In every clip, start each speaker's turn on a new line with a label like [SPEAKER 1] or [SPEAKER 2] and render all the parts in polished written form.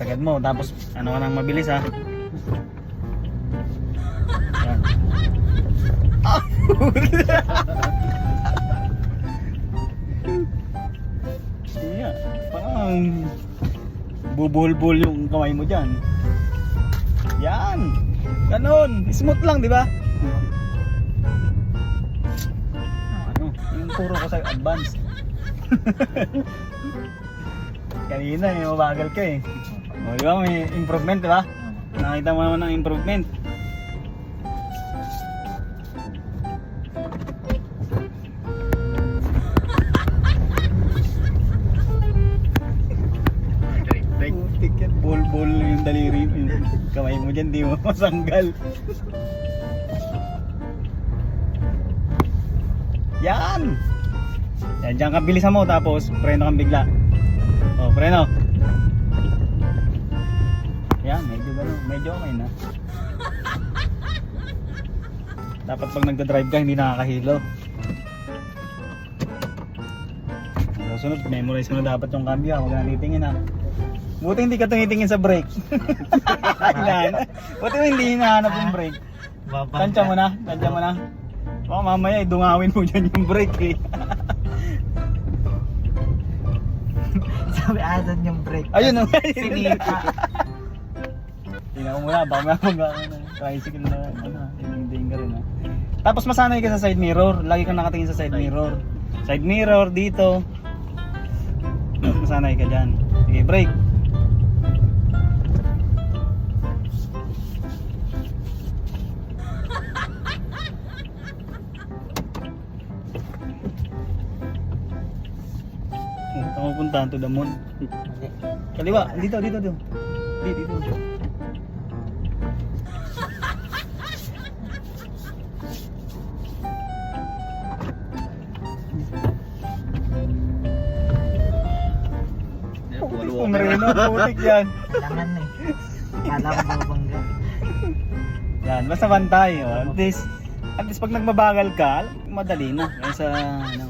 [SPEAKER 1] sagad mo. Tapos ano ka nang mabilis ha. Yan. Ah! Yeah, parang bubulbul yung kamay mo dyan. Yan. Ganon. Smooth lang, di ba? Ano? Yung turo ko sa'yo, advance. Kanina, mabagal ka eh. O, di ba? May improvement, di ba? Nakita mo naman ang improvement. Ticket, bol yung daliri, yung kamay mo dyan, di mo masanggal. Yan! Yan, dyan ka bilisan mo, tapos preno kang bigla. O, preno. Yan, medyo gano'n, medyo okay na. Dapat pag nagda-drive ka, hindi nakakahilo. Sunod, memorize mo na dapat yung cambio, huwag na titingin ha. Buti hindi ka tumitingin sa brake. Buti hindi hinahanap yung brake. Tansya mo na, tansya mo na. Baka mamaya dungawin mo dyan yung brake eh.
[SPEAKER 2] Sabi asan yung brake.
[SPEAKER 1] Ayun o.
[SPEAKER 2] Sinita.
[SPEAKER 1] Tingnan mo muna, baka tricycle na tiniging ka rin ha. Tapos masanay ka sa side mirror. Lagi kang nakatingin sa side mirror. Side mirror dito. Masanay ka dyan. Sige, brake. Saan mo puntahan to the moon? Kaliwa, dito. Dito. Pumerino, putik yan.
[SPEAKER 2] Langan na eh. Kala ko babangga.
[SPEAKER 1] Yan, basta bantay. Oh. At least pag nagbabagal ka, madali na. Yan sa ano.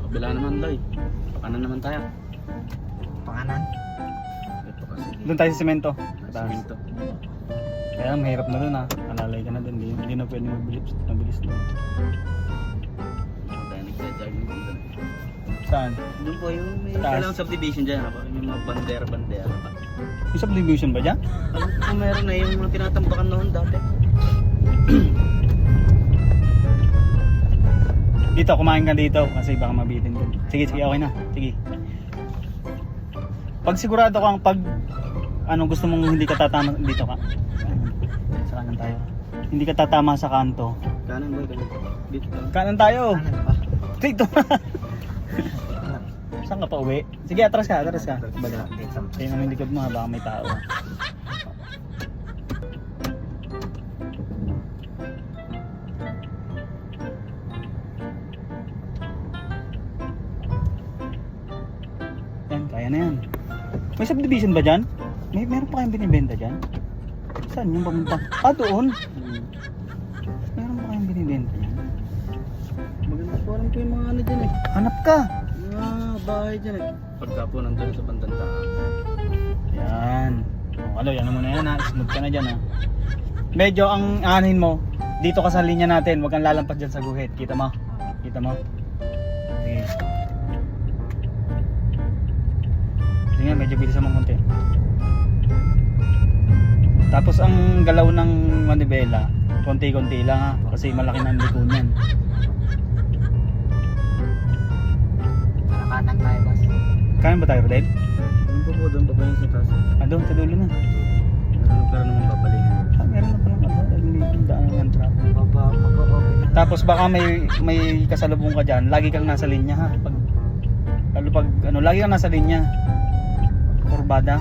[SPEAKER 3] Kabila naman Loy. Pakanan naman tayo.
[SPEAKER 2] Panganan.
[SPEAKER 3] Ito kasi.
[SPEAKER 1] Doon tayo sa semento.
[SPEAKER 3] Siminto.
[SPEAKER 1] Kaya mahirap na doon ha. Alalay ka na doon. Hindi na pwede mabilis doon.
[SPEAKER 3] Tayo nagja-jogging dito.
[SPEAKER 1] Saan?
[SPEAKER 3] Doon po yung may
[SPEAKER 1] Taas.
[SPEAKER 3] kailangan subdivision dyan. Ako. Yung mga bandera pa.
[SPEAKER 1] Yung subdivision ba dyan?
[SPEAKER 3] Alam ko kung meron na yung mga tinatambakan noon dati.
[SPEAKER 1] Dito, kumain ka dito kasi baka mabitin doon. Sige, okay na. Sige. Pag sigurado kang gusto mong hindi ka tatama dito ka. Sa kanan tayo. Hindi ka tatama sa kanto.
[SPEAKER 3] Kanan boy, kanan. Dito ka.
[SPEAKER 1] Kanan tayo.
[SPEAKER 2] Kanan pa.
[SPEAKER 1] Dito. Saan ka pa uwi? Sige, atras ka. Bala. Tingnan mo yung likod mo ha, baka may tao. Yan, kaya na yan. May subdivision ba dyan? Meron pa kayong binibenta dyan? Saan yung pamunta? Ah, doon? Meron pa kayong binibenta dyan?
[SPEAKER 3] Maganda po alam ko yung mga ano dyan eh.
[SPEAKER 1] Hanap ka!
[SPEAKER 3] Mga bahay dyan eh. Pagka po nandun sa bandang taas.
[SPEAKER 1] Yan. Alo, yan mo na yan ha. Smooth ka na dyan ha. Medyo ang anin mo, dito ka sa linya natin. Huwag kang lalampas dyan sa guhit. Kita mo? Kita mo? Sige. Sige nga, medyo bilisan mo konti. Tapos ang galaw ng manibela, konti-konti lang ha. Kasi malaki na ang liko niyan.
[SPEAKER 2] Kanan tayo boss.
[SPEAKER 1] Kanan ba tayo, Rodel?
[SPEAKER 3] Doon pa yung sa taas.
[SPEAKER 1] Ah, doon, sa dulo na.
[SPEAKER 3] Meron naman babalik.
[SPEAKER 1] Ah, meron na palang hindi daan ng traffic.
[SPEAKER 2] Mag-open na.
[SPEAKER 1] Tapos baka may kasalubong ka dyan, lagi kang nasa linya ha. Lagi kang nasa linya. Kurbada.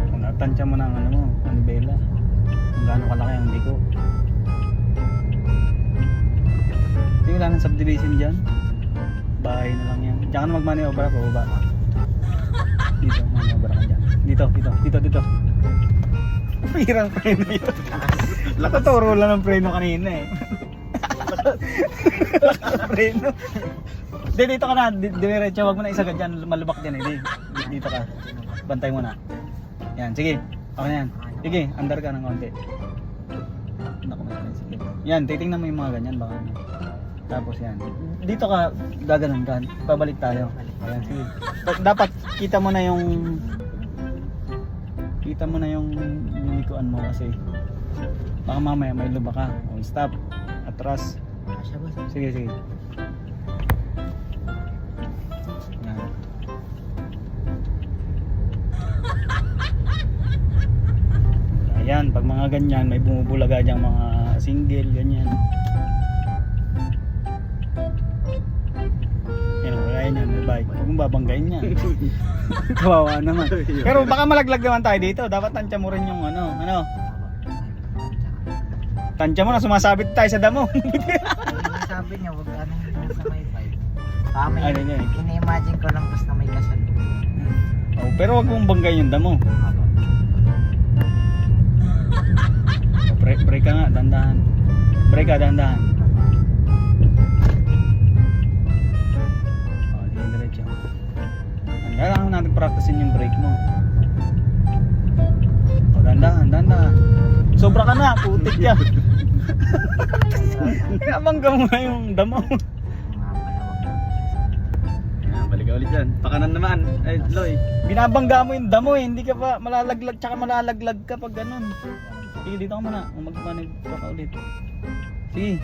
[SPEAKER 1] Kung natansya mo ng manibela. Kung gaano kalaki ang liko. Hindi wala nang subdivision dyan. bahay na lang yan. Diyan ka na mag-manobra ako, baba. Dito, manobra ka dyan. Dito. Pirang preno yun. Nakaturo lang ng preno kanina eh. Preno. Hindi, dito ka na. Diretso, wag mo na isagad dyan. Malubak dyan eh. Dito ka. Bantay mo na. Yan, sige. Okay na yan. Sige, andar ka ng konti. Naku, sige. Yan, titingnan mo yung mga ganyan. Baka ano. Tapos yan. Dito ka, gaganon ka. Pabalik tayo. Ayan, sige. Dapat kita mo na yung linikuan mo kasi baka mamaya may luba ka. O, stop. Atras.
[SPEAKER 2] Siya boss.
[SPEAKER 1] Sige. Yan. Ayan, pag mga ganyan, may bumubulaga dyang mga single, ganyan. Yan, kaya yan, may bike. Huwag mong babanggain yan. Kawawa naman. Pero baka malaglag naman tayo dito. Dapat tansya mo rin yung ano. Tansya mo na, sumasabit tayo sa damo.
[SPEAKER 2] Sabi niya, wag ano yung sa may pipe. Kami,
[SPEAKER 1] Ano niya eh?
[SPEAKER 2] ini-imagine ko lang basta may kasal.
[SPEAKER 1] Oh, pero huwag mong banggain yung damo. Break ka nga, dandahan. Break ka, dandahan. Oh, diretso. Kailangan natin practicein yung brake mo. Oh, dandahan. Sobra ka na, putik ka. Abangga mo na yung damo. Ayan, balik ka ulit dyan. Pakanan naman. Ay, Loy. Binabangga mo yung damo eh. Hindi ka pa malalaglag, tsaka malalaglag ka pag ganun. Sige, dito ka muna. Mag-manage ka ulit. Sige.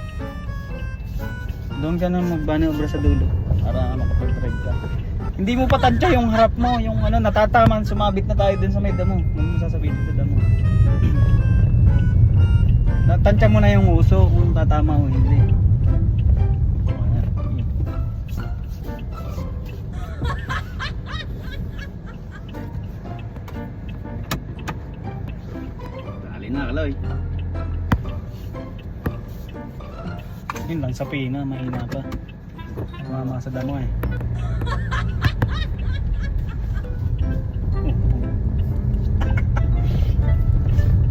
[SPEAKER 1] Doon ka na mag-manobra sa dulo para makapag-drive ka. Hindi mo pa tansya yung harap mo, yung ano, natataman, sumabit na tayo dun sa may damo. Huwag mo sasabihin sa damo. Tansya mo na yung uso kung tatama o hindi. Ayan. Dali na, Kaloy. Yun lang sa pina, mahina pa. Mama sa damo eh.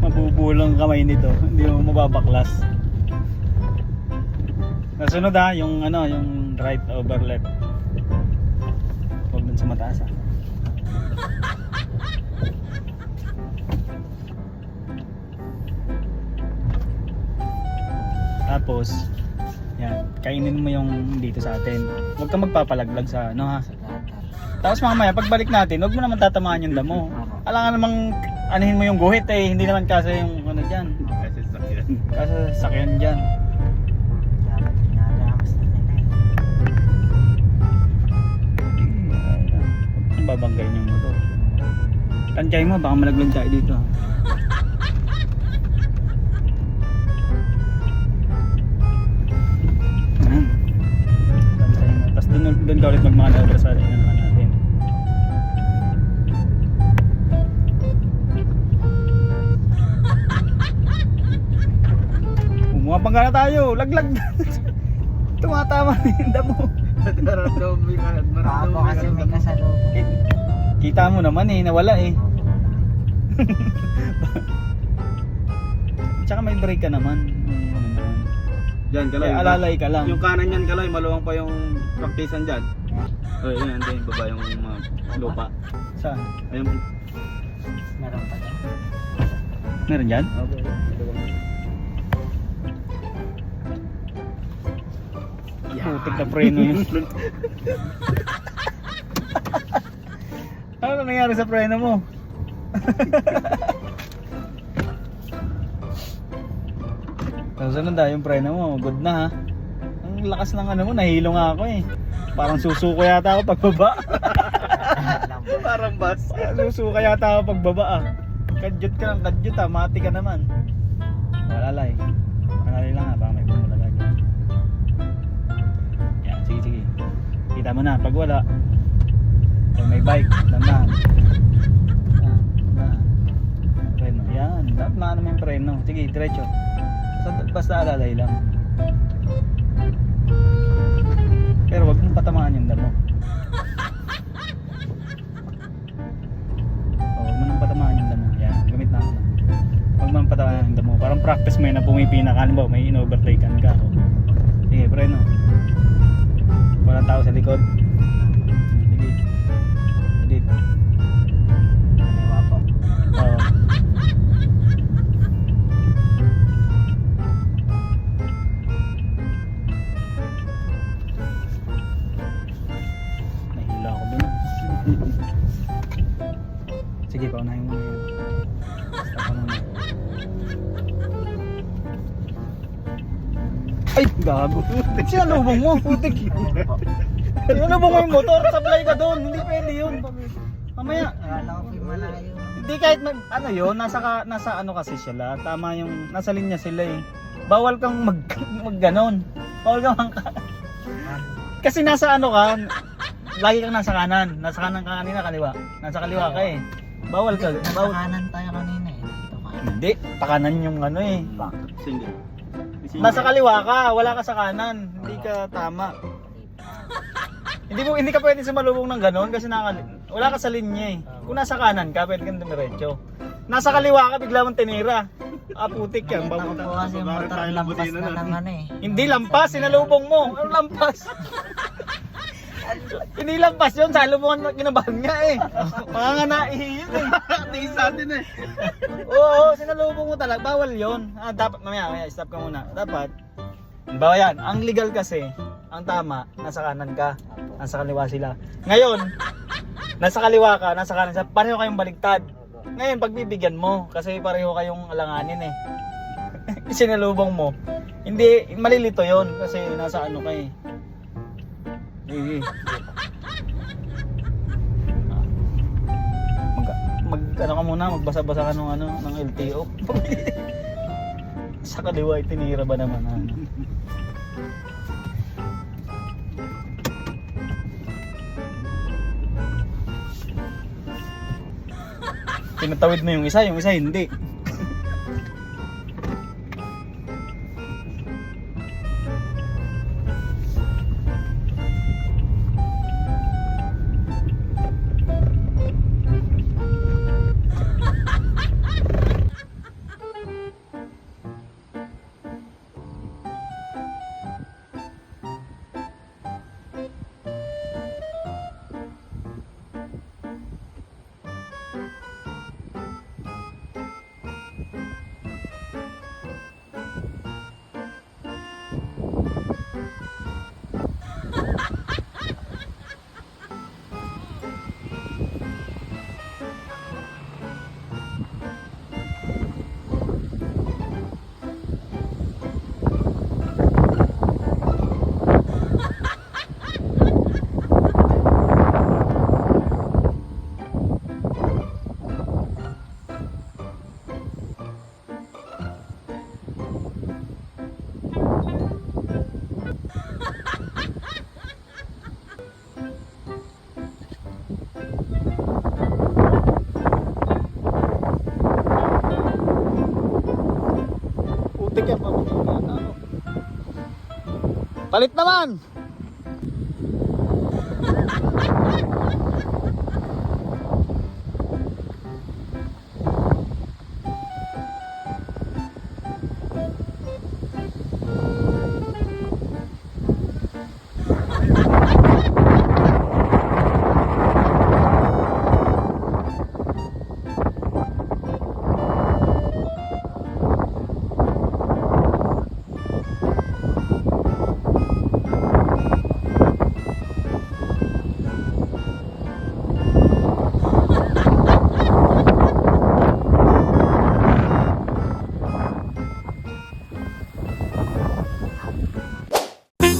[SPEAKER 1] Mabubulang kamay nito, hindi mo mababaklas. Nasunod ha, yung ano, yung right over left. Huwag dun sa mataas ha. Tapos, yan, kainin mo yung dito sa atin. Huwag kang magpapalaglag sa ano ha. Tapos mamaya, pagbalik natin, huwag mo naman tatamaan yung damo. Alangan namang anihin mo yung guhit eh, hindi naman kasi yung ano dyan. Kasi sakyan dyan. Ang babanggayin yung motor. Tansyahin mo, baka malaglag tayo dito. Ayan. Tansyahin mo. Tapos doon ka ulit mag-manobra sa inahan natin. Umabangga na tayo, laglag na. Tumatama na yung damo.
[SPEAKER 2] Ako kasi may kasalubong.
[SPEAKER 1] Kita mo naman eh, nawala eh. Tsaka may brake ka naman.
[SPEAKER 3] Diyan, Kaloy.
[SPEAKER 1] Kaya alalay ka lang.
[SPEAKER 3] Yung kanan yan, Kaloy, maluwang pa yung practicean dyan. Oh, yan, yan, baba yung mga lupa.
[SPEAKER 1] Saan?
[SPEAKER 3] Ayun.
[SPEAKER 2] Meron pa dyan.
[SPEAKER 1] Meron dyan?
[SPEAKER 3] Okay.
[SPEAKER 1] Putik na preno yun. Ano nangyari sa preno mo? Susunod na yung preno mo, good na ha. Ang lakas ng ano mo, nahilo nga ako eh. Parang susuko yata ako pagbaba.
[SPEAKER 3] Parang bus.
[SPEAKER 1] Parang susuko yata ako pagbaba ah. Kadyot ka lang, kadyot ah, mati ka naman. Walalay. Pangalay lang ha, baka may bumulaga dyan. Yan, sige. Kita mo na, pag wala. Pag may bike, dandan. Preno, yan. Dapat maano mo yung preno. Sige, diretso. Basta alalay lang. Pero wag mong patamaan yung damo. Oh, wag mo nang patamaan yung damo. Yan, gamit na ako na. Wag mo nang patamaan yung damo. Parang practice mo yun na pumipina ka. Halimbawa, may in-overtaken ka. Oh. Sige, pre, no. Walang tao sa likod. Sige. Dito.
[SPEAKER 2] Kaliwa po.
[SPEAKER 1] Oo. Nahila ako dun. Sige, paunahin mo yun. Stop ka muna. Ay, gago. Sinalubong mo, putik. Sinalubong mo yung motor, sablay ka doon. Hindi pwede yun. Mamaya.
[SPEAKER 2] Akala ko po malayo.
[SPEAKER 1] Hindi kahit ano yun, nasa ano kasi sila, tama yung, nasa linya sila eh. Bawal kang magganon. Bawal kang kasi nasa ano ka, lagi kang nasa kanan. Nasa kanan ka kanina, kaliwa. Nasa kaliwa ka eh. Bawal ka.
[SPEAKER 2] Nasa
[SPEAKER 1] Bawal.
[SPEAKER 2] kanan tayo kanina eh. Dito ka.
[SPEAKER 1] Hindi, pakanan yung ano eh.
[SPEAKER 3] Single.
[SPEAKER 1] Nasa kaliwa ka, wala ka sa kanan. Hindi ka tama. Hindi ka pwede sumalubong ng ganon kasi wala ka sa linya eh. Kung nasa kanan ka, pwede kang dumiretso. Nasa kaliwa ka, bigla mong tinira. Ah, putik yan.
[SPEAKER 2] Nakita ko po kasi yung motor lampas na ng ano eh.
[SPEAKER 1] Hindi lampas, sinalubong mo. Ano lampas? Hindi lampas yun, salubungan kinabahan nga eh. Mga naihi yun eh.
[SPEAKER 3] Tingin sa atin eh.
[SPEAKER 1] Oo, sinalubong mo talaga. Bawal yun. Dapat, mamaya, stop ka muna. Dapat, bawa yan, ang legal kasi, ang tama, nasa kanan ka. Nasa kaliwa sila. Ngayon, nasa kaliwa ka, nasa kanan sila, pareho kayong baligtad. Ngayon, pagbibigyan mo, kasi pareho kayong alanganin eh. Sinalubong mo. Hindi, malilito yon kasi nasa ano ka eh. Ano ka muna, magbasa-basa ka ng LTO. Sa kaliwa, tinira ba naman ano? Pinatawid na yung isa hindi. Putik yan, palit naman!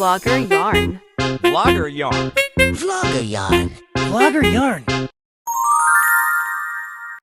[SPEAKER 4] Vlogger Yarn.
[SPEAKER 5] Vlogger yarn.
[SPEAKER 2] Vlogger yarn.
[SPEAKER 5] Vlogger yarn.